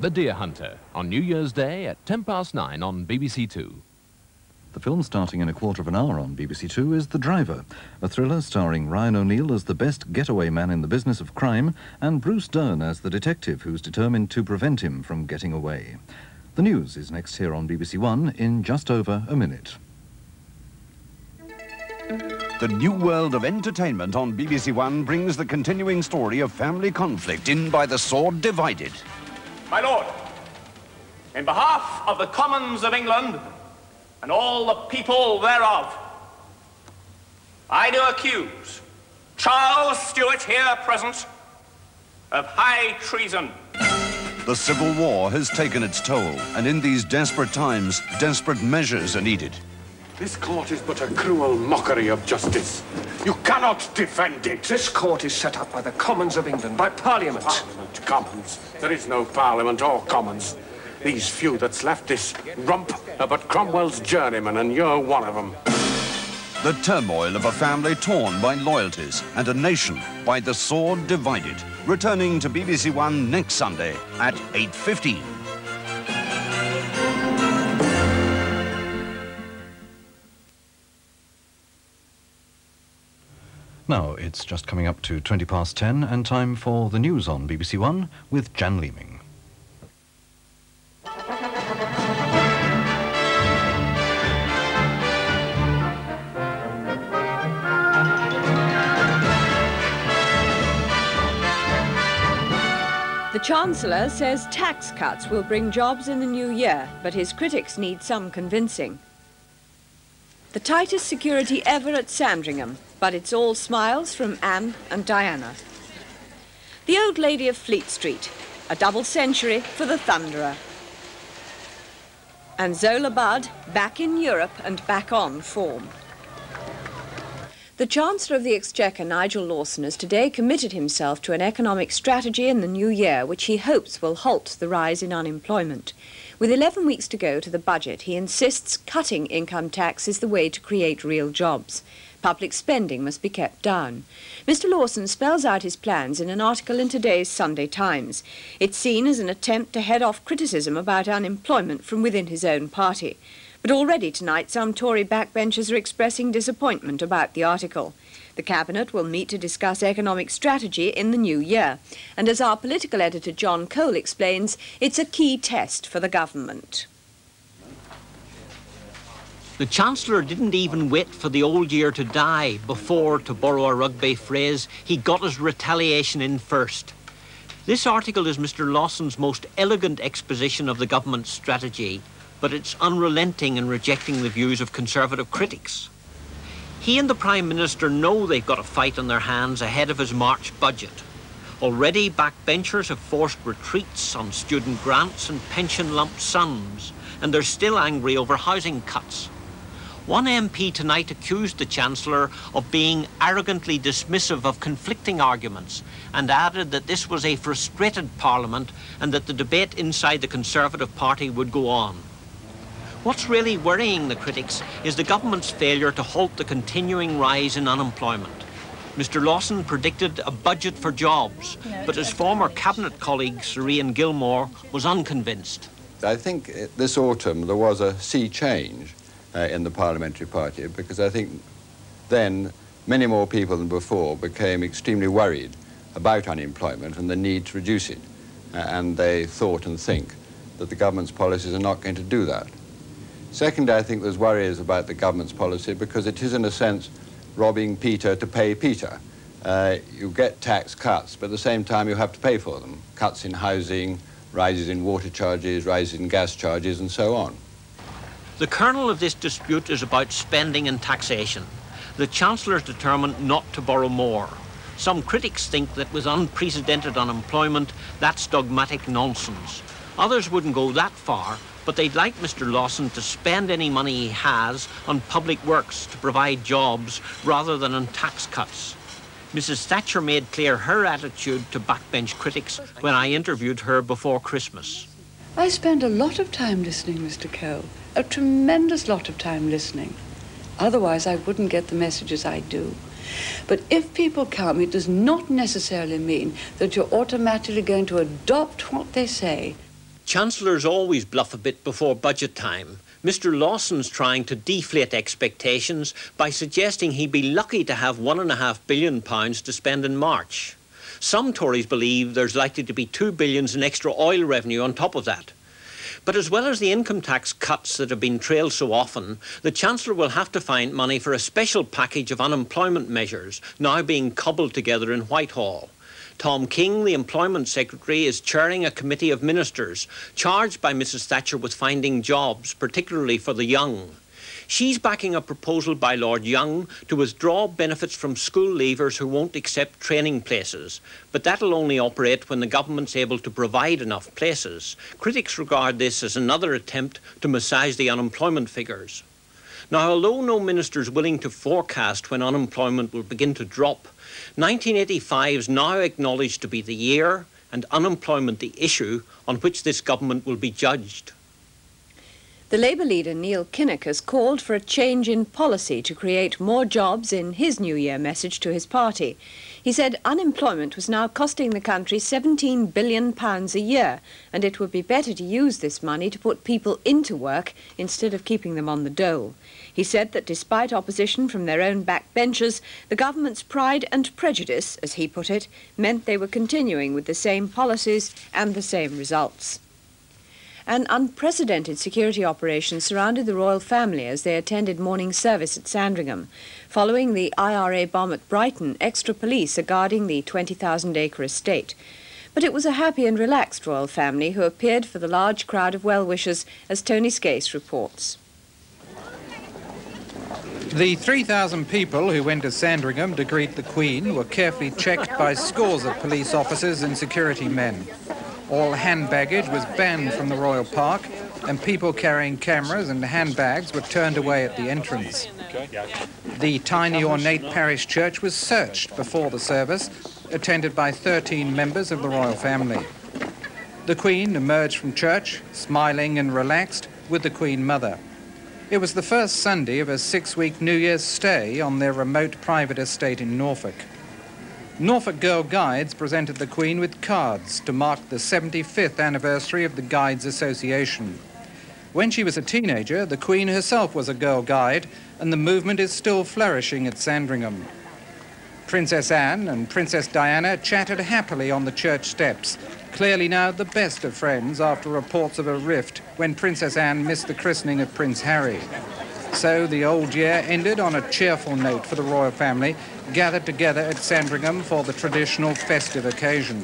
The Deer Hunter, on New Year's Day at 9:10 on BBC Two. The film starting in a quarter of an hour on BBC Two is The Driver, a thriller starring Ryan O'Neill as the best getaway man in the business of crime and Bruce Dern as the detective who's determined to prevent him from getting away. The news is next here on BBC One in just over a minute. The new world of entertainment on BBC One brings the continuing story of family conflict in By the Sword Divided. My Lord, in behalf of the Commons of England and all the people thereof, I do accuse Charles Stuart here present of high treason. The Civil War has taken its toll, and in these desperate times, desperate measures are needed. This court is but a cruel mockery of justice. You cannot defend it. This court is set up by the Commons of England, by Parliament. Parliament, Commons. There is no Parliament or Commons. These few that's left this rump are but Cromwell's journeymen, and you're one of them. The turmoil of a family torn by loyalties and a nation by the sword divided. Returning to BBC One next Sunday at 8:15. Now, it's just coming up to 10:20 and time for the news on BBC One with Jan Leeming. The Chancellor says tax cuts will bring jobs in the new year, but his critics need some convincing. The tightest security ever at Sandringham, but it's all smiles from Anne and Diana. The Old Lady of Fleet Street, a double century for the Thunderer. And Zola Budd, back in Europe and back on form. The Chancellor of the Exchequer, Nigel Lawson, has today committed himself to an economic strategy in the new year which he hopes will halt the rise in unemployment. With 11 weeks to go to the budget, he insists cutting income tax is the way to create real jobs. Public spending must be kept down. Mr. Lawson spells out his plans in an article in today's Sunday Times. It's seen as an attempt to head off criticism about unemployment from within his own party. But already tonight, some Tory backbenchers are expressing disappointment about the article. The Cabinet will meet to discuss economic strategy in the new year. And as our political editor John Cole explains, it's a key test for the government. The Chancellor didn't even wait for the old year to die before, to borrow a rugby phrase, he got his retaliation in first. This article is Mr. Lawson's most elegant exposition of the government's strategy, but it's unrelenting in rejecting the views of Conservative critics. He and the Prime Minister know they've got a fight on their hands ahead of his March budget. Already, backbenchers have forced retreats on student grants and pension lump sums, and they're still angry over housing cuts. One MP tonight accused the Chancellor of being arrogantly dismissive of conflicting arguments and added that this was a frustrated Parliament and that the debate inside the Conservative Party would go on. What's really worrying the critics is the government's failure to halt the continuing rise in unemployment. Mr. Lawson predicted a budget for jobs, but his former cabinet colleague, Sir Ian Gilmour, was unconvinced. I think this autumn there was a sea change in the parliamentary party, because I think then many more people than before became extremely worried about unemployment and the need to reduce it. And they thought and think that the government's policies are not going to do that. Secondly, I think there's worries about the government's policy because it is, in a sense, robbing Peter to pay Peter. You get tax cuts, but at the same time you have to pay for them. Cuts in housing, rises in water charges, rises in gas charges, and so on. The kernel of this dispute is about spending and taxation. The Chancellor is determined not to borrow more. Some critics think that with unprecedented unemployment, that's dogmatic nonsense. Others wouldn't go that far, but they'd like Mr. Lawson to spend any money he has on public works to provide jobs rather than on tax cuts. Mrs. Thatcher made clear her attitude to backbench critics when I interviewed her before Christmas. I spend a lot of time listening, Mr. Cole. A tremendous lot of time listening. Otherwise, I wouldn't get the messages I do. But if people come, it does not necessarily mean that you're automatically going to adopt what they say. Chancellors always bluff a bit before budget time. Mr Lawson's trying to deflate expectations by suggesting he'd be lucky to have £1.5 billion to spend in March. Some Tories believe there's likely to be £2 billion in extra oil revenue on top of that. But as well as the income tax cuts that have been trailed so often, the Chancellor will have to find money for a special package of unemployment measures now being cobbled together in Whitehall. Tom King, the Employment Secretary, is chairing a committee of ministers charged by Mrs Thatcher with finding jobs, particularly for the young. She's backing a proposal by Lord Young to withdraw benefits from school leavers who won't accept training places, but that'll only operate when the government's able to provide enough places. Critics regard this as another attempt to massage the unemployment figures. Now, although no minister is willing to forecast when unemployment will begin to drop, 1985 is now acknowledged to be the year, and unemployment the issue, on which this government will be judged. The Labour leader Neil Kinnock has called for a change in policy to create more jobs in his New Year message to his party. He said unemployment was now costing the country £17 billion a year, and it would be better to use this money to put people into work instead of keeping them on the dole. He said that despite opposition from their own backbenchers, the government's pride and prejudice, as he put it, meant they were continuing with the same policies and the same results. An unprecedented security operation surrounded the royal family as they attended morning service at Sandringham. Following the IRA bomb at Brighton, extra police are guarding the 20,000-acre estate. But it was a happy and relaxed royal family who appeared for the large crowd of well-wishers, as Tony Skase reports. The 3,000 people who went to Sandringham to greet the Queen were carefully checked by scores of police officers and security men. All hand baggage was banned from the Royal Park, and people carrying cameras and handbags were turned away at the entrance. The tiny ornate parish church was searched before the service, attended by 13 members of the royal family. The Queen emerged from church, smiling and relaxed, with the Queen Mother. It was the first Sunday of a 6-week New Year's stay on their remote private estate in Norfolk. Norfolk Girl Guides presented the Queen with cards to mark the 75th anniversary of the Guides Association. When she was a teenager, the Queen herself was a Girl Guide, and the movement is still flourishing at Sandringham. Princess Anne and Princess Diana chatted happily on the church steps, clearly now the best of friends after reports of a rift when Princess Anne missed the christening of Prince Harry. So the old year ended on a cheerful note for the royal family, gathered together at Sandringham for the traditional festive occasion.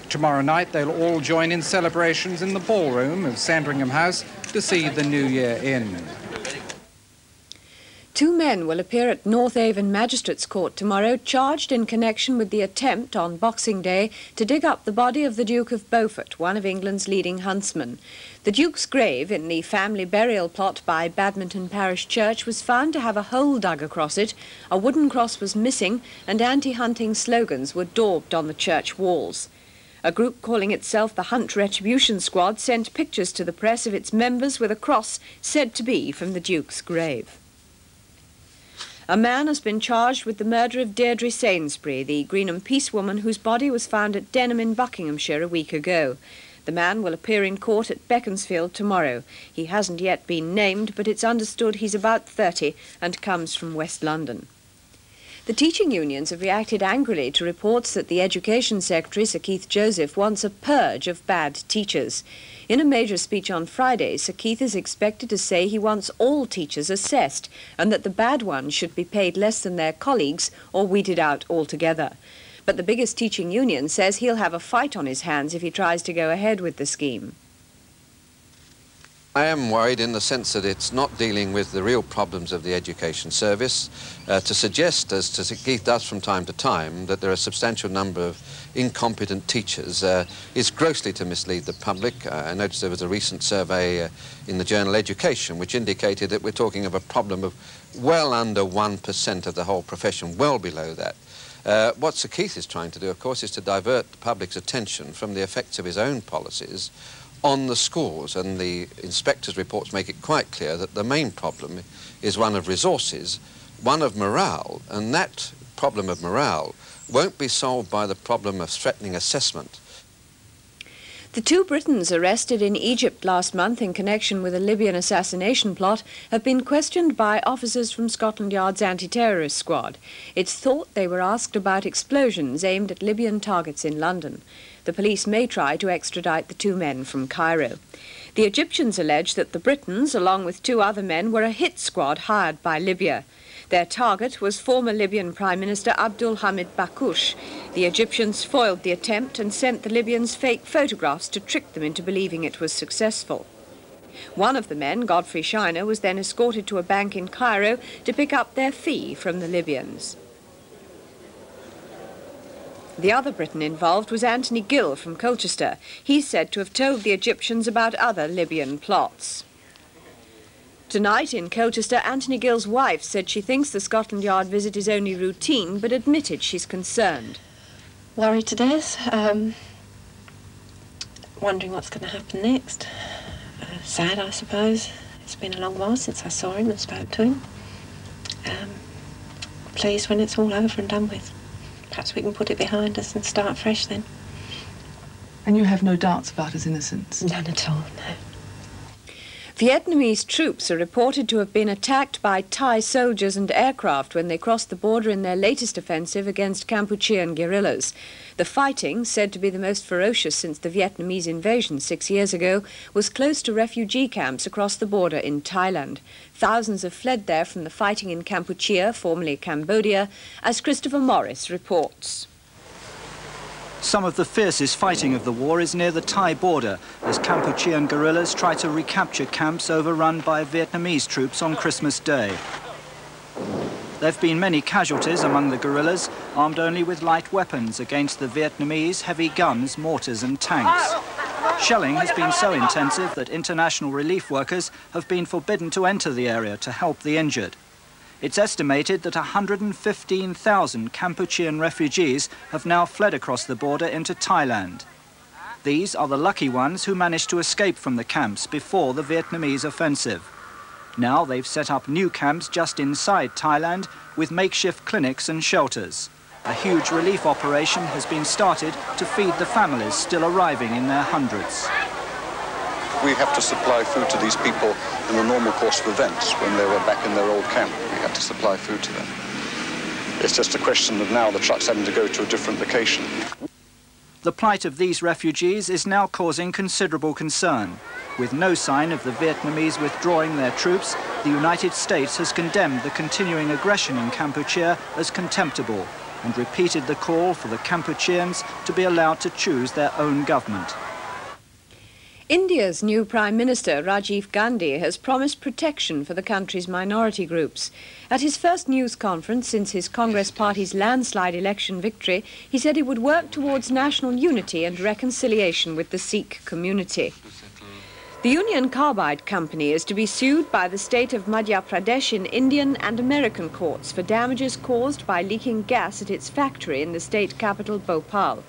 Tomorrow night they'll all join in celebrations in the ballroom of Sandringham House to see the New Year in. 2 men will appear at North Avon Magistrates Court tomorrow, charged in connection with the attempt on Boxing Day to dig up the body of the Duke of Beaufort, one of England's leading huntsmen. The Duke's grave in the family burial plot by Badminton Parish Church was found to have a hole dug across it, a wooden cross was missing, and anti-hunting slogans were daubed on the church walls. A group calling itself the Hunt Retribution Squad sent pictures to the press of its members with a cross said to be from the Duke's grave. A man has been charged with the murder of Deirdre Sainsbury, the Greenham Peace woman whose body was found at Denham in Buckinghamshire a week ago. The man will appear in court at Beaconsfield tomorrow. He hasn't yet been named, but it's understood he's about 30 and comes from West London. The teaching unions have reacted angrily to reports that the Education Secretary, Sir Keith Joseph, wants a purge of bad teachers. In a major speech on Friday, Sir Keith is expected to say he wants all teachers assessed and that the bad ones should be paid less than their colleagues or weeded out altogether. But the biggest teaching union says he'll have a fight on his hands if he tries to go ahead with the scheme. I am worried in the sense that it's not dealing with the real problems of the education service. To suggest, as Sir Keith does from time to time, that there are a substantial number of incompetent teachers is grossly to mislead the public. I noticed there was a recent survey in the journal Education which indicated that we're talking of a problem of well under 1% of the whole profession, well below that. What Sir Keith is trying to do, of course, is to divert the public's attention from the effects of his own policies on the schools, and the inspector's reports make it quite clear that the main problem is one of resources, one of morale, and that problem of morale won't be solved by the problem of threatening assessment. The two Britons arrested in Egypt last month in connection with a Libyan assassination plot have been questioned by officers from Scotland Yard's anti-terrorist squad. It's thought they were asked about explosions aimed at Libyan targets in London. The police may try to extradite the two men from Cairo. The Egyptians allege that the Britons, along with two other men, were a hit squad hired by Libya. Their target was former Libyan Prime Minister Abdul Hamid Bakush. The Egyptians foiled the attempt and sent the Libyans fake photographs to trick them into believing it was successful. One of the men, Godfrey Shiner, was then escorted to a bank in Cairo to pick up their fee from the Libyans. The other Briton involved was Anthony Gill from Colchester. He's said to have told the Egyptians about other Libyan plots. Tonight in Colchester, Anthony Gill's wife said she thinks the Scotland Yard visit is only routine, but admitted she's concerned. Worried to death, wondering what's going to happen next. Sad, I suppose. It's been a long while since I saw him and spoke to him. Pleased when it's all over and done with. Perhaps we can put it behind us and start fresh then. And you have no doubts about his innocence? None at all, no. Vietnamese troops are reported to have been attacked by Thai soldiers and aircraft when they crossed the border in their latest offensive against Kampuchean guerrillas. The fighting, said to be the most ferocious since the Vietnamese invasion 6 years ago, was close to refugee camps across the border in Thailand. Thousands have fled there from the fighting in Kampuchea, formerly Cambodia, as Christopher Morris reports. Some of the fiercest fighting of the war is near the Thai border, as Kampuchean guerrillas try to recapture camps overrun by Vietnamese troops on Christmas Day. There have been many casualties among the guerrillas, armed only with light weapons against the Vietnamese heavy guns, mortars and tanks. Shelling has been so intensive that international relief workers have been forbidden to enter the area to help the injured. It's estimated that 115,000 Kampuchean refugees have now fled across the border into Thailand. These are the lucky ones who managed to escape from the camps before the Vietnamese offensive. Now they've set up new camps just inside Thailand with makeshift clinics and shelters. A huge relief operation has been started to feed the families still arriving in their hundreds. We have to supply food to these people in the normal course of events. When they were back in their old camp, we had to supply food to them. It's just a question of now the trucks having to go to a different location. The plight of these refugees is now causing considerable concern. With no sign of the Vietnamese withdrawing their troops, the United States has condemned the continuing aggression in Kampuchea as contemptible and repeated the call for the Kampucheans to be allowed to choose their own government. India's new Prime Minister, Rajiv Gandhi, has promised protection for the country's minority groups. At his first news conference since his Congress party's landslide election victory, he said he would work towards national unity and reconciliation with the Sikh community. The Union Carbide Company is to be sued by the state of Madhya Pradesh in Indian and American courts for damages caused by leaking gas at its factory in the state capital, Bhopal.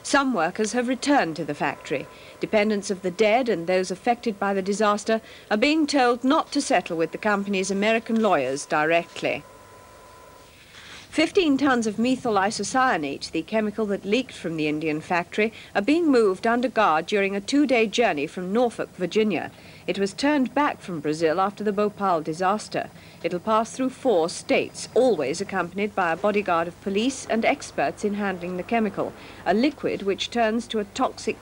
Some workers have returned to the factory. Dependents of the dead and those affected by the disaster are being told not to settle with the company's American lawyers directly. 15 tons of methyl isocyanate, the chemical that leaked from the Indian factory, are being moved under guard during a 2-day journey from Norfolk, Virginia. It was turned back from Brazil after the Bhopal disaster. It'll pass through 4 states, always accompanied by a bodyguard of police and experts in handling the chemical, a liquid which turns to a toxic